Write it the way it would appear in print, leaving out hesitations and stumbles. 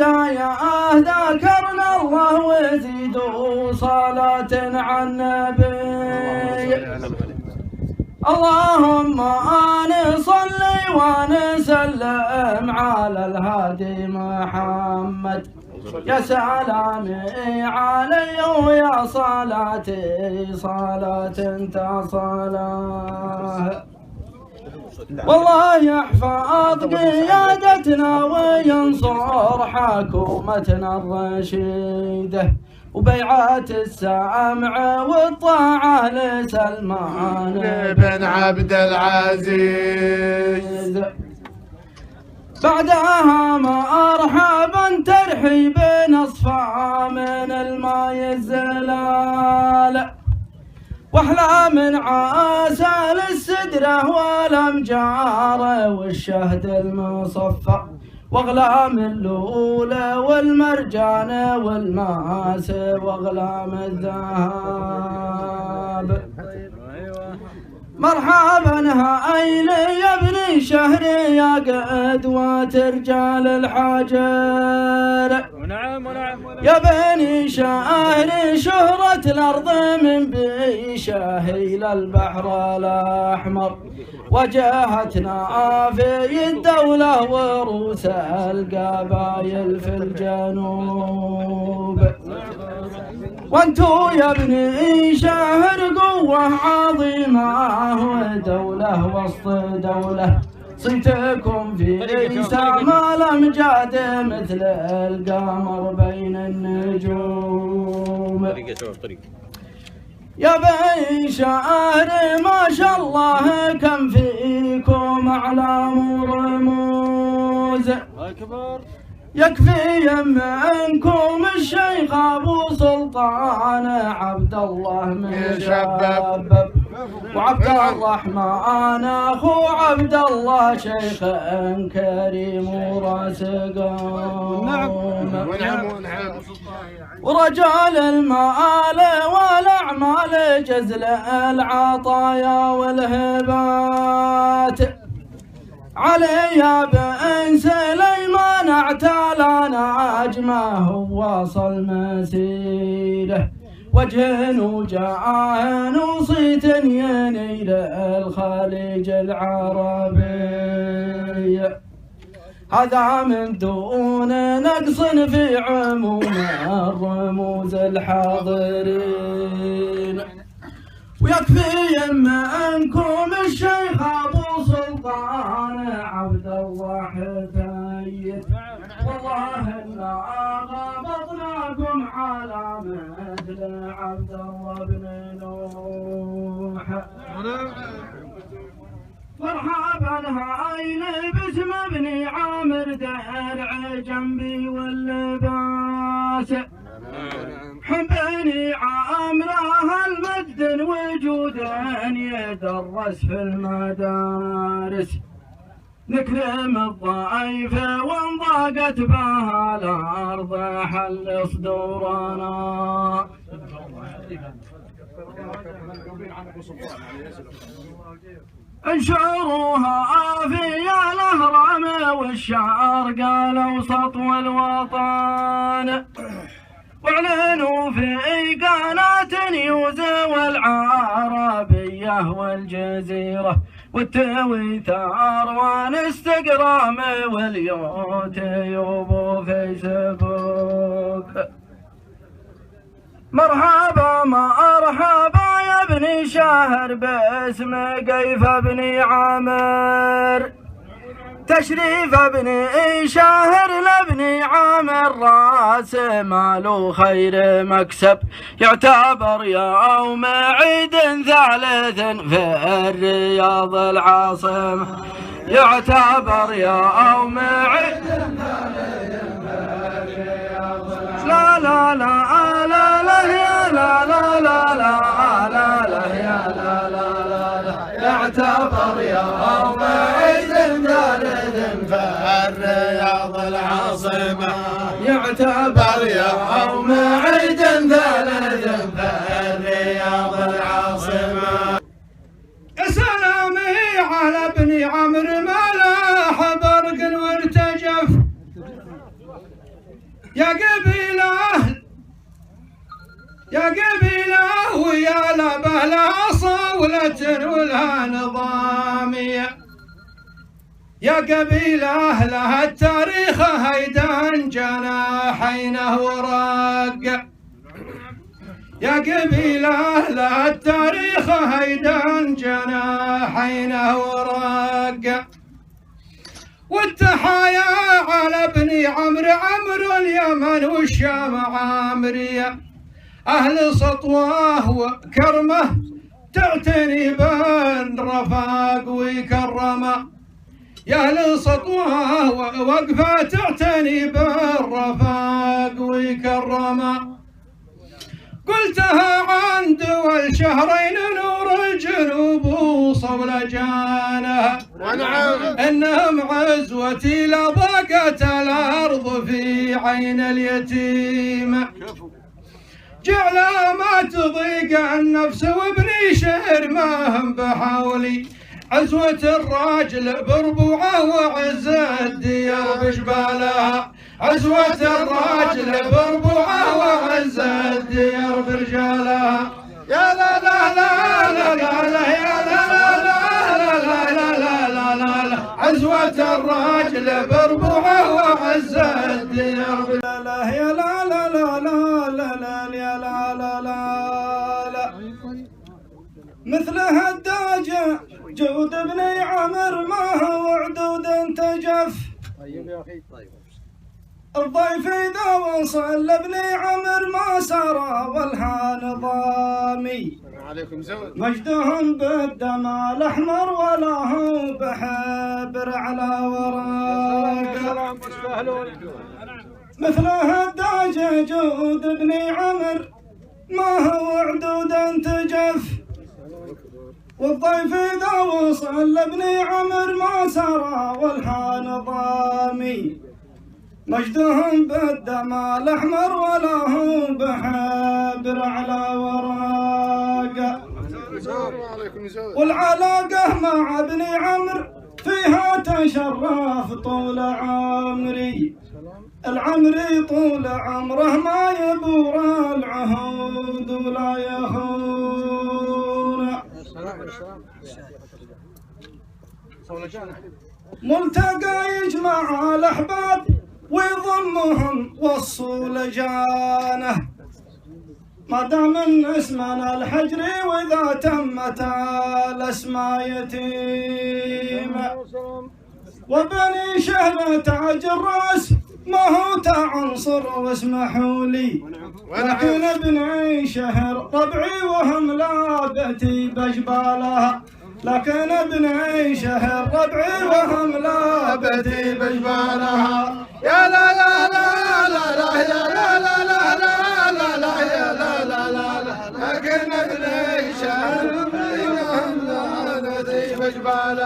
البداية ذكرنا الله وزيدوا صلاة على النبي. اللهم نصلي ونسلم على الهادي محمد، يا سلامي علي ويا صلاتي صلاة انت صلاة. والله يحفظ قيادتنا وينصر حكومتنا الرشيدة، وبيعات السمع والطاعة لسلمان بن عبد العزيز. بعدها مرحبا ترحيب نصفى من الماي الزلال، واحلى من عسل السدره والامجار والشهد المصفى، واغلام اللؤلؤ والمرجان والماس واغلام الذهب. مرحبا هايل يا ابن شهر يا قدوة رجال الحجر، يا بني شهر شهرة الأرض من بيشه إلى البحر الأحمر، وجاهتنا في الدولة وروس القبائل في الجنوب. وانتو يا ابني شهر قوة عظيمة ودولة وسط دولة، صيتكم في سما الأمجاد مثل القمر بين النجوم. يا بني شهر ما شاء الله كم فيكم أعلام ورموز، يكفي منكم الشيخ أبو سلطان عبد الله مشبب، وعبد الرحمن أخو عبد الله شيخ كريم وراس قوم، ورجال المال والأعمال جزل العطايا والهبات. علي يا بن سليمان اعتلى نجمه وواصل مسيره، وجه وجاه وصيت ينيل الخليج العربي. هذا من دون نقص في عموم الرموز الحاضرين، ويكفي منكم الشيخ أبو سلطان عبد الله حسين، والله إنا غبطناكم على مثل عبد الله بن نوح. مرحبا هاين باسم ابن عامر درع جنبي واللباس، حبني عامره المجد وجودا يدرس في المدارس، نكرم الضعيف وان ضاقت بها الارض حل صدورنا. انشروها في الاهرام والشرق الاوسط والوطن، واعلنوا في قناة نيوز والعربية والجزيرة والتويتر وانستغرام واليوتيوب وفيسبوك. مرحبا مرحبا يا ابني شهر باسم قيف بن عامر، تشريف ابن شهر لابن عامر راس ماله خير مكسب، يعتبر يوم عيد ثالث في الرياض العاصمة، يعتبر يوم عيد ثالث في الرياض العاصمة. لا لا لا لا لا يا لا لا لا لا لا لا يا لا لا لا، يعتبر يوم عيد ثالث في الرياض العاصمة، يعتبر يوم عيد ثالث في الرياض العاصمة. سلامي على ابن عمرو ملاح برق وارتجف، يا قبيله ويا لبه لها صولة ولها نظامية، يا قبيله لها التاريخ هيدان جناحينه ورق، يا قبيله لها التاريخ هيدان جناحينه ورق. والتحايا على بني عمرو اليمن والشام عامرية، أهل سطواه وكرمه تعتني بالرفاق ويكرمه، يا أهل سطواه وقفه تعتني بالرفاق ويكرمه. قلتها عن دول شهرين نور الجنوب وصولجانها، انهم عزوتي لضاقت الارض في عين اليتيم، جعل ما تضيق النفس وابني شهر ما هم بحولي، عزوة الراجل بربوعه وعز الديار بجبالها، عزوة الراجل بربوعه وعز الديار برجالها. يا لا لا لا لا لا لا يا لا لا لا لا لا لا لا لا لا، عزوة الراجل بربوعه وعز الديار برجالها. يا لا لا لا لا لا لا يا لا لا لا لا، مثل هالداجة جود بني عمر ما هو عدود تجف. طيب يا اخي طيب. الضيف إذا وصل لبني عمر ما سرى والها نظامي، مجدهم بالدمى الأحمر ولا هو بحبر على وراق. مثل هالداجة جود بني عمر ما هو عدود تجف، والضيف إذا وصل لبني عمر ما سرى والها نظامي، مجدهم بالدمى الأحمر ولا هو بحبر على وراق. والعلاقة مع ابني عمرو فيها تشرف طول عمري، العمري طول عمره ما يبور العهود ولا يخون. ملتقى يجمع الأحباب ويضمهم والصولجانه، ما دام اسمنا الحجري واذا تمت الاسماء يتيمه. وبني شهر تاج الراس ما هو تعنصر واسمحوا لي، لكن ابني شهر طبعي وهم لابتي بجبالها، لكن ابني شهر ربعي وهم لابتي بجبالها. يا لا لا لا لا لا يا لا لا لا لا لا لا يا لا لا لا لا، لكن ابني شهر ربعي وهم لابتي بجبالها.